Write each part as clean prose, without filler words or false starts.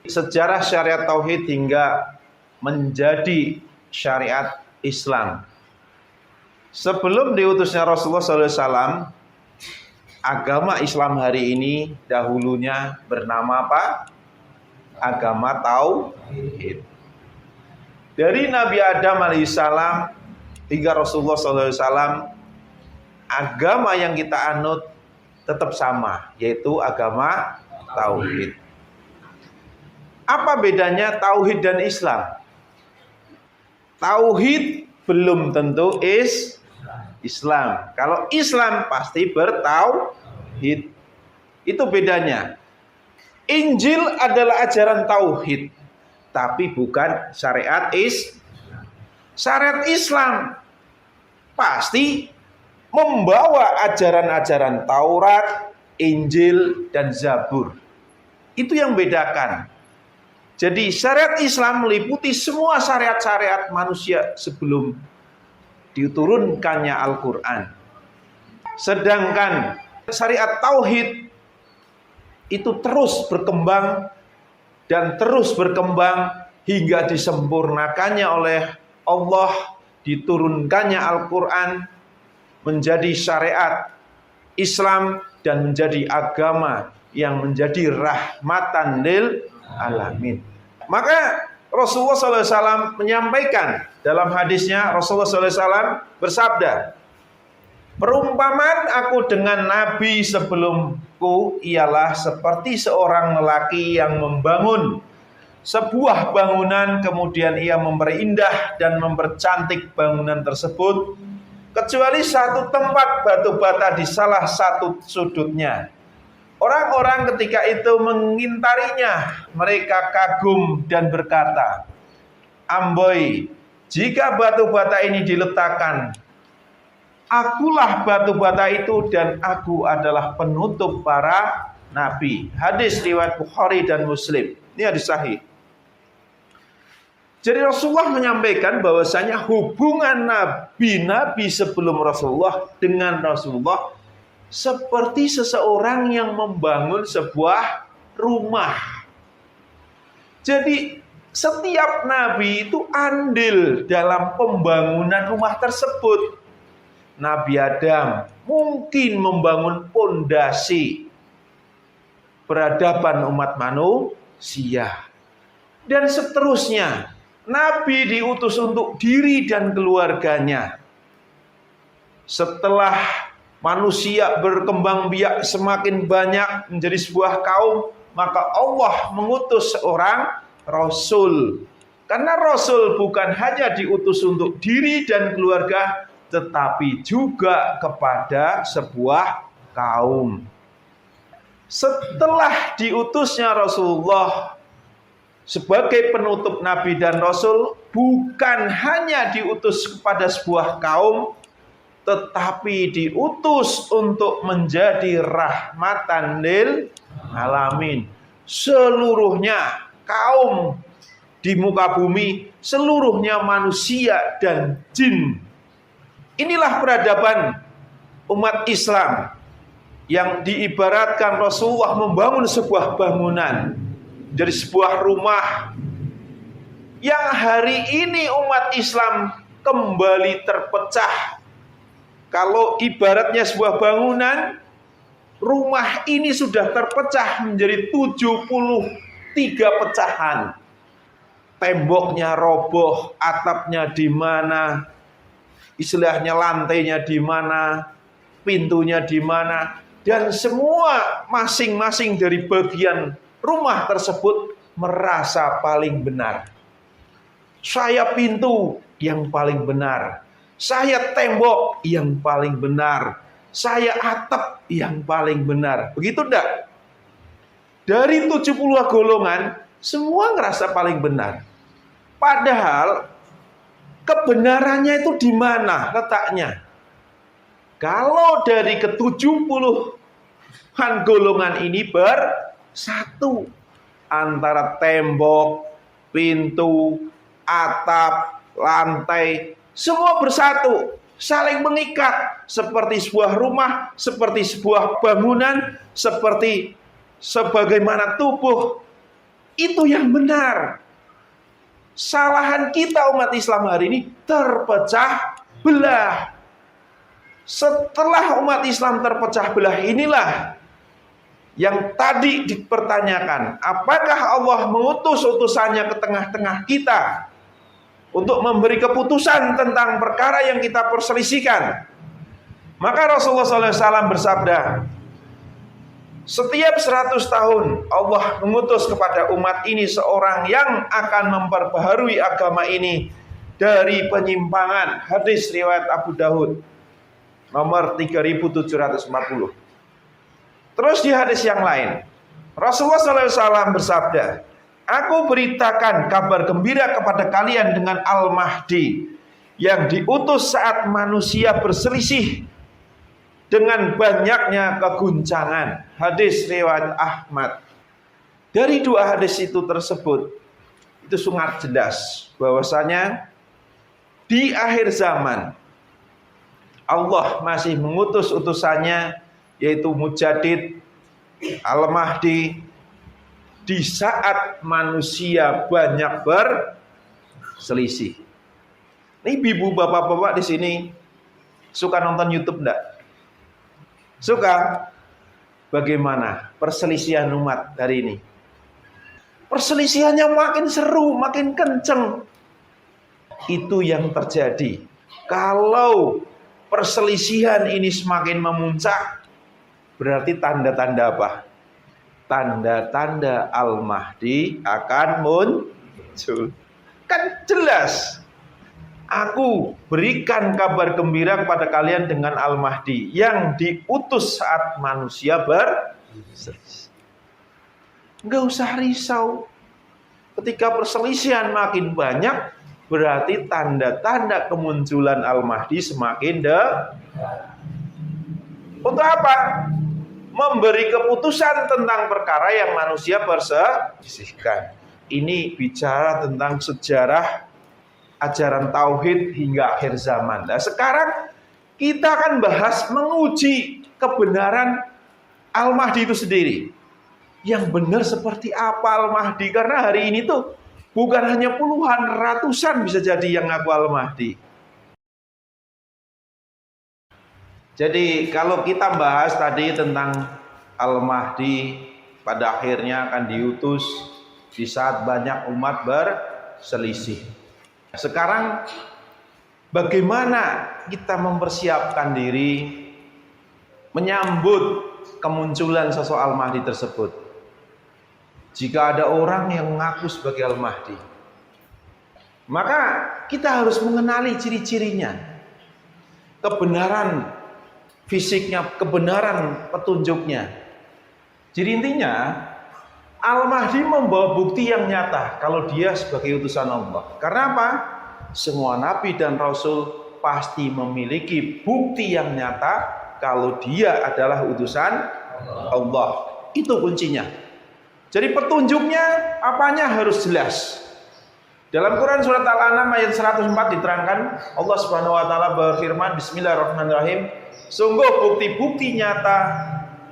sejarah syariat tauhid hingga menjadi syariat Islam. Sebelum diutusnya Rasulullah SAW, agama Islam hari ini dahulunya bernama apa? Agama tauhid. Dari Nabi Adam alaihissalam hingga Rasulullah SAW, agama yang kita anut tetap sama, yaitu agama tauhid. Apa bedanya tauhid dan Islam? Tauhid belum tentu Islam. Kalau Islam pasti bertauhid. Itu bedanya. Injil adalah ajaran tauhid, tapi bukan syariat Syariat Islam pasti membawa ajaran-ajaran Taurat, Injil, dan Zabur. Itu yang bedakan. Jadi syariat Islam meliputi semua syariat-syariat manusia sebelum diturunkannya Al-Quran. Sedangkan syariat Tauhid itu terus berkembang dan terus berkembang hingga disempurnakannya oleh Allah, diturunkannya Al-Quran menjadi syariat Islam dan menjadi agama yang menjadi rahmatan lil alamin. Maka Rasulullah SAW menyampaikan dalam hadisnya, Rasulullah SAW bersabda, perumpamaan aku dengan Nabi sebelumku ialah seperti seorang lelaki yang membangun sebuah bangunan, kemudian ia memperindah dan mempercantik bangunan tersebut, kecuali satu tempat batu bata di salah satu sudutnya. Orang-orang ketika itu mengintarinya, mereka kagum dan berkata, amboi, jika batu bata ini diletakkan, akulah batu bata itu dan aku adalah penutup para nabi. Hadis riwayat Bukhari dan Muslim. Ini hadis sahih. Jadi Rasulullah menyampaikan bahwasanya hubungan nabi-nabi sebelum Rasulullah dengan Rasulullah seperti seseorang yang membangun sebuah rumah. Jadi setiap nabi itu andil dalam pembangunan rumah tersebut. Nabi Adam mungkin membangun pondasi peradaban umat manusia. Dan seterusnya, nabi diutus untuk diri dan keluarganya. Setelah manusia berkembang biak semakin banyak menjadi sebuah kaum, maka Allah mengutus seorang Rasul. Karena Rasul bukan hanya diutus untuk diri dan keluarga, tetapi juga kepada sebuah kaum. Setelah diutusnya Rasulullah sebagai penutup Nabi dan Rasul, bukan hanya diutus kepada sebuah kaum, tetapi diutus untuk menjadi rahmatan lil alamin. Seluruhnya kaum di muka bumi, seluruhnya manusia dan jin. Inilah peradaban umat Islam yang diibaratkan Rasulullah membangun sebuah bangunan, jadi sebuah rumah yang hari ini umat Islam kembali terpecah. Kalau ibaratnya sebuah bangunan, rumah ini sudah terpecah menjadi 73 pecahan. Temboknya roboh, atapnya di mana, istilahnya lantainya di mana, pintunya di mana, dan semua masing-masing dari bagian rumah tersebut merasa paling benar. Saya pintu yang paling benar, saya tembok yang paling benar, saya atap yang paling benar. Begitu enggak? Dari 70 golongan, semua ngerasa paling benar. Padahal kebenarannya itu di mana letaknya? Kalau dari ke-70-an golongan ini bersatu, antara tembok, pintu, atap, lantai, semua bersatu, saling mengikat seperti sebuah rumah, seperti sebuah bangunan, seperti sebagaimana tubuh. Itu yang benar. Salahan kita umat Islam hari ini terpecah belah. Setelah umat Islam terpecah belah inilah yang tadi dipertanyakan, apakah Allah mengutus utusannya ke tengah-tengah kita untuk memberi keputusan tentang perkara yang kita perselisihkan? Maka Rasulullah SAW bersabda, setiap 100 tahun Allah mengutus kepada umat ini seorang yang akan memperbaharui agama ini dari penyimpangan. Hadis riwayat Abu Dawud nomor 3740. Terus di hadis yang lain Rasulullah SAW bersabda, aku beritakan kabar gembira kepada kalian dengan Al-Mahdi yang diutus saat manusia berselisih dengan banyaknya keguncangan. Hadis riwayat Ahmad. Dari dua hadis itu tersebut, itu sangat jelas bahwasanya di akhir zaman Allah masih mengutus utusannya, yaitu Mujaddid Al-Mahdi, di saat manusia banyak berselisih. Ini ibu bapak-bapak di sini suka nonton YouTube enggak? Suka? Bagaimana perselisihan umat hari ini? Perselisihannya makin seru, makin kenceng. Itu yang terjadi. Kalau perselisihan ini semakin memuncak, berarti tanda-tanda apa? Tanda-tanda Al-Mahdi akan muncul. Kan jelas. Aku berikan kabar gembira kepada kalian dengan Al-Mahdi yang diutus saat manusia berselisih. Enggak usah risau. Ketika perselisihan makin banyak, berarti tanda-tanda kemunculan Al-Mahdi semakin dekat. Untuk apa? Memberi keputusan tentang perkara yang manusia perselisihkan. Ini bicara tentang sejarah ajaran tauhid hingga akhir zaman. Nah, sekarang kita akan bahas menguji kebenaran Al-Mahdi itu sendiri. Yang benar seperti apa Al-Mahdi? Karena hari ini tuh bukan hanya puluhan, ratusan bisa jadi yang ngaku Al-Mahdi. Jadi kalau kita bahas tadi tentang Al-Mahdi pada akhirnya akan diutus di saat banyak umat berselisih. Sekarang bagaimana kita mempersiapkan diri menyambut kemunculan sosok Al-Mahdi tersebut? Jika ada orang yang mengaku sebagai Al-Mahdi, maka kita harus mengenali ciri-cirinya, kebenaran fisiknya, kebenaran petunjuknya. Jadi intinya Al-Mahdi membawa bukti yang nyata kalau dia sebagai utusan Allah. Karena apa? Semua nabi dan rasul pasti memiliki bukti yang nyata kalau dia adalah utusan Allah. Itu kuncinya. Jadi petunjuknya apanya harus jelas. Dalam Quran surat Al-An'am ayat 104 diterangkan, Allah Subhanahu wa taala berfirman, Bismillahirrahmanirrahim, sungguh bukti-bukti nyata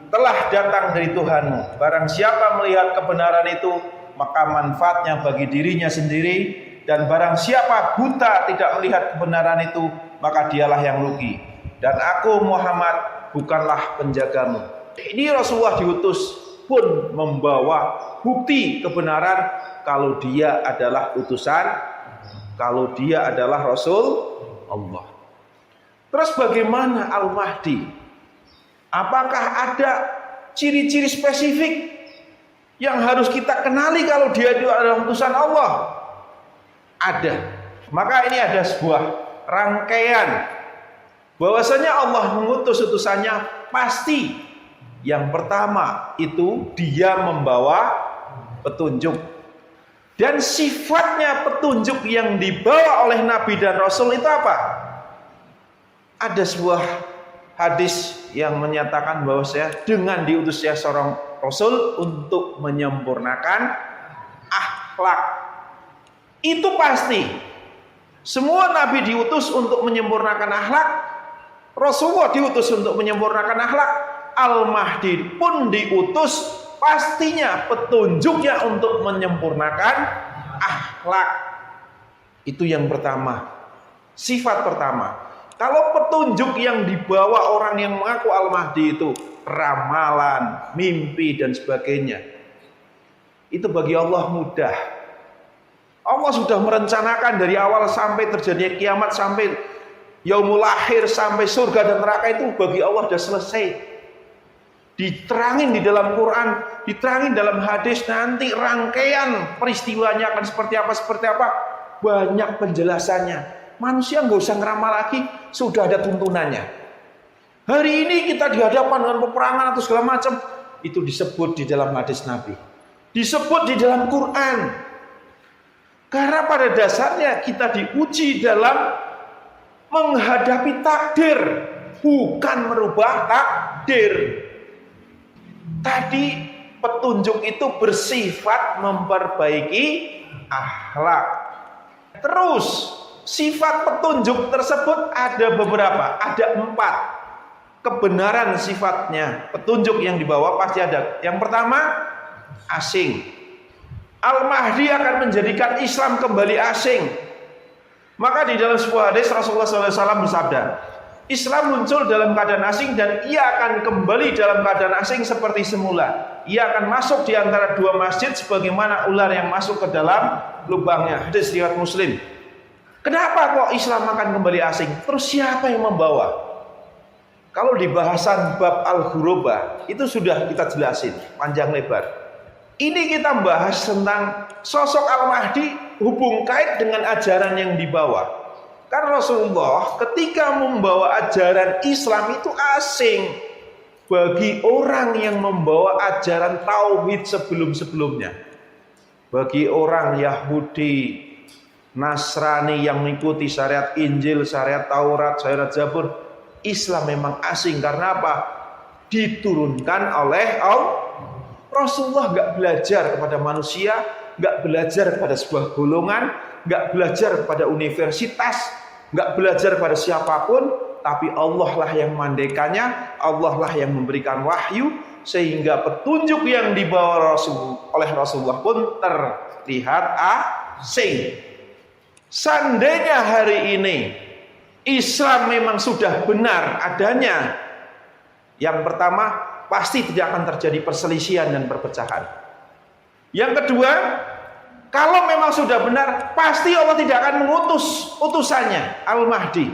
telah datang dari Tuhanmu. Barang siapa melihat kebenaran itu, maka manfaatnya bagi dirinya sendiri. Dan barang siapa buta tidak melihat kebenaran itu, maka dialah yang rugi. Dan aku Muhammad bukanlah penjagamu. Ini Rasulullah diutus pun membawa bukti kebenaran kalau dia adalah utusan, kalau dia adalah Rasul Allah. Terus bagaimana Al-Mahdi? Apakah ada ciri-ciri spesifik yang harus kita kenali kalau dia adalah utusan Allah? Ada. Maka ini ada sebuah rangkaian bahwasanya Allah mengutus utusannya pasti. Yang pertama itu dia membawa petunjuk. Dan sifatnya petunjuk yang dibawa oleh Nabi dan Rasul itu apa? Ada sebuah hadis yang menyatakan bahwa saya dengan diutusnya seorang Rasul untuk menyempurnakan akhlak. Itu pasti. Semua Nabi diutus untuk menyempurnakan akhlak. Rasulullah diutus untuk menyempurnakan akhlak. Al-Mahdi pun diutus pastinya petunjuknya untuk menyempurnakan akhlak. Itu yang pertama, sifat pertama. Kalau petunjuk yang dibawa orang yang mengaku Al-Mahdi itu ramalan, mimpi dan sebagainya, itu bagi Allah mudah. Allah sudah merencanakan dari awal sampai terjadinya kiamat, sampai yaumul akhir, sampai surga dan neraka, itu bagi Allah sudah selesai. Diterangin di dalam Quran, diterangin dalam hadis, nanti rangkaian peristiwanya akan seperti apa, banyak penjelasannya. Manusia nggak usah ngeramal lagi, sudah ada tuntunannya. Hari ini kita dihadapkan dengan peperangan atau segala macam, itu disebut di dalam hadis Nabi, disebut di dalam Quran. Karena pada dasarnya kita diuji dalam menghadapi takdir, bukan merubah takdir. Tadi petunjuk itu bersifat memperbaiki akhlak. Terus sifat petunjuk tersebut ada beberapa, ada 4 kebenaran sifatnya. Petunjuk yang dibawa pasti ada. Yang pertama, asing. Al-Mahdi akan menjadikan Islam kembali asing. Maka di dalam sebuah hadis Rasulullah SAW bersabda, Islam muncul dalam keadaan asing dan ia akan kembali dalam keadaan asing seperti semula. Ia akan masuk di antara 2 masjid sebagaimana ular yang masuk ke dalam lubangnya. Hadis riwayat Muslim. Kenapa kok Islam akan kembali asing? Terus siapa yang membawa? Kalau di bahasan bab Al-Ghurabah itu sudah kita jelasin panjang lebar. Ini kita bahas tentang sosok Al-Mahdi hubung kait dengan ajaran yang dibawa. Karena Rasulullah ketika membawa ajaran Islam itu asing bagi orang yang membawa ajaran tauhid sebelum-sebelumnya. Bagi orang Yahudi, Nasrani yang mengikuti syariat Injil, syariat Taurat, syariat Zabur, Islam memang asing. Karena apa? Diturunkan oleh Allah. Rasulullah nggak belajar kepada manusia, nggak belajar kepada sebuah golongan, nggak belajar kepada universitas, nggak belajar pada siapapun, tapi Allah lah yang memandaikannya, Allah lah yang memberikan wahyu, sehingga petunjuk yang dibawa oleh Rasulullah pun terlihat asing. Seandainya hari ini Islam memang sudah benar adanya, yang pertama pasti tidak akan terjadi perselisihan dan perpecahan. Yang kedua, kalau memang sudah benar, pasti Allah tidak akan mengutus utusannya Al-Mahdi.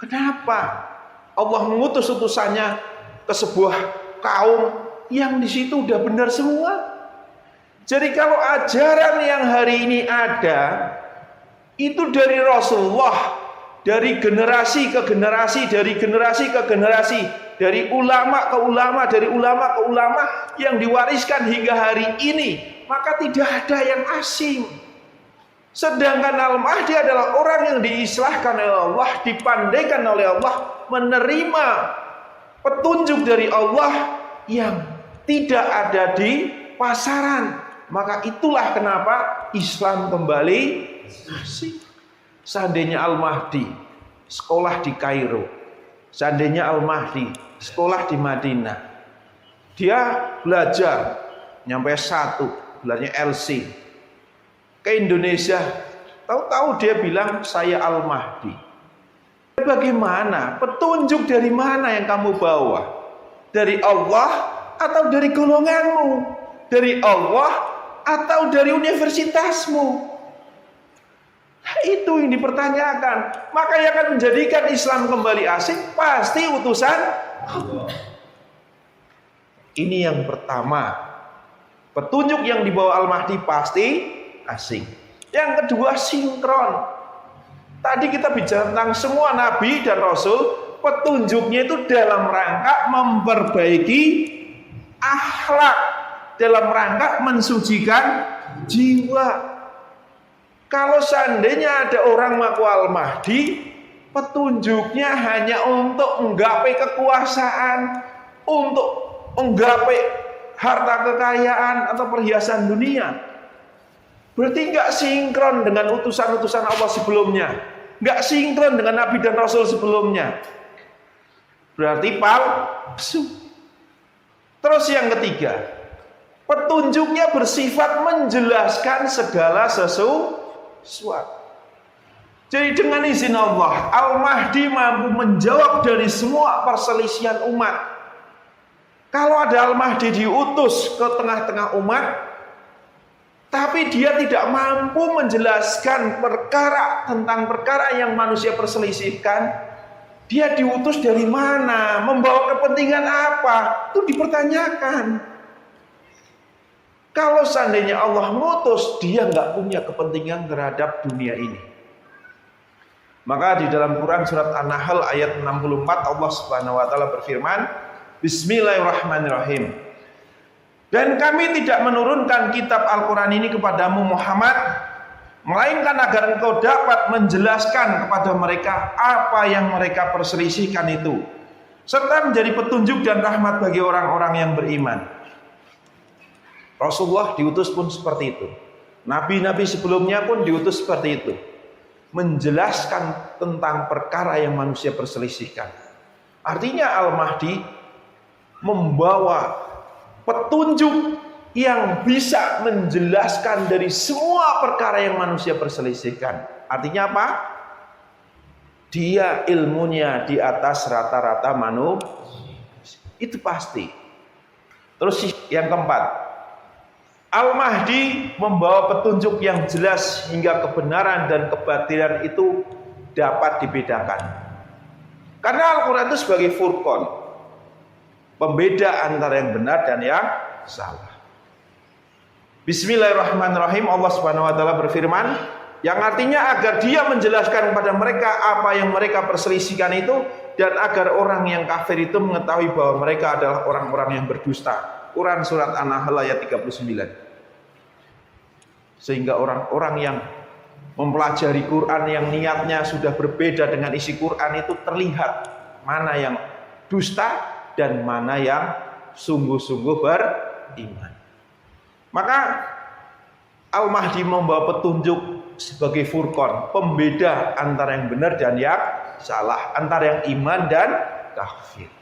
Kenapa? Allah mengutus utusannya ke sebuah kaum yang di situ udah benar semua. Jadi kalau ajaran yang hari ini ada itu dari Rasulullah, dari generasi ke generasi, dari generasi ke generasi, dari ulama ke ulama, dari ulama ke ulama, yang diwariskan hingga hari ini, maka tidak ada yang asing. Sedangkan Al-Mahdi adalah orang yang diislahkan oleh Allah, dipandaikan oleh Allah, menerima petunjuk dari Allah yang tidak ada di pasaran. Maka itulah kenapa Islam kembali asing. Seandainya Al-Mahdi sekolah di Kairo, seandainya Al-Mahdi sekolah di Madinah, dia belajar nyampe 1, belajarnya LC ke Indonesia, tahu-tahu dia bilang saya Al-Mahdi. Bagaimana? Petunjuk dari mana yang kamu bawa? Dari Allah atau dari golonganmu? Dari Allah atau dari universitasmu? Itu yang dipertanyakan. Maka yang akan menjadikan Islam kembali asing pasti utusan Allah. Ini yang pertama. Petunjuk yang dibawa Al-Mahdi pasti asing. Yang kedua, sinkron. Tadi kita bicara tentang semua nabi dan rasul, petunjuknya itu dalam rangka memperbaiki akhlak, dalam rangka mensucikan jiwa. Kalau seandainya ada orang mengaku Al-Mahdi, petunjuknya hanya untuk menggapai kekuasaan, untuk menggapai harta kekayaan atau perhiasan dunia, berarti nggak sinkron dengan utusan-utusan Allah sebelumnya, nggak sinkron dengan Nabi dan Rasul sebelumnya. Berarti palsu. Terus yang ketiga, petunjuknya bersifat menjelaskan segala sesuatu. Jadi dengan izin Allah, Al-Mahdi mampu menjawab dari semua perselisihan umat. Kalau ada Al-Mahdi diutus ke tengah-tengah umat, tapi dia tidak mampu menjelaskan tentang perkara yang manusia perselisihkan, dia diutus dari mana? Membawa kepentingan apa? Itu dipertanyakan. Kalau seandainya Allah mengutus, dia nggak punya kepentingan terhadap dunia ini. Maka di dalam Quran surat An-Nahl ayat 64 Allah Subhanahu wa taala berfirman, Bismillahirrahmanirrahim. Dan kami tidak menurunkan kitab Al-Quran ini kepadamu Muhammad, melainkan agar engkau dapat menjelaskan kepada mereka apa yang mereka perselisihkan itu, serta menjadi petunjuk dan rahmat bagi orang-orang yang beriman. Rasulullah diutus pun seperti itu. Nabi-nabi sebelumnya pun diutus seperti itu. Menjelaskan tentang perkara yang manusia perselisihkan. Artinya Al-Mahdi membawa petunjuk yang bisa menjelaskan dari semua perkara yang manusia perselisihkan. Artinya apa? Dia ilmunya di atas rata-rata manusia. Itu pasti. Terus yang keempat, Al-Mahdi membawa petunjuk yang jelas hingga kebenaran dan kebatilan itu dapat dibedakan. Karena Al-Quran itu sebagai furqan, pembeda antara yang benar dan yang salah. Bismillahirrahmanirrahim. Allah Subhanahu wa taala berfirman, yang artinya agar dia menjelaskan kepada mereka apa yang mereka perselisihkan itu, dan agar orang yang kafir itu mengetahui bahwa mereka adalah orang-orang yang berdusta. Quran surat An-Nahl ayat 39. Sehingga orang-orang yang mempelajari Quran yang niatnya sudah berbeda dengan isi Quran itu terlihat mana yang dusta dan mana yang sungguh-sungguh beriman. Maka Al-Mahdi membawa petunjuk sebagai furqan, pembeda antara yang benar dan yang salah, antara yang iman dan kafir.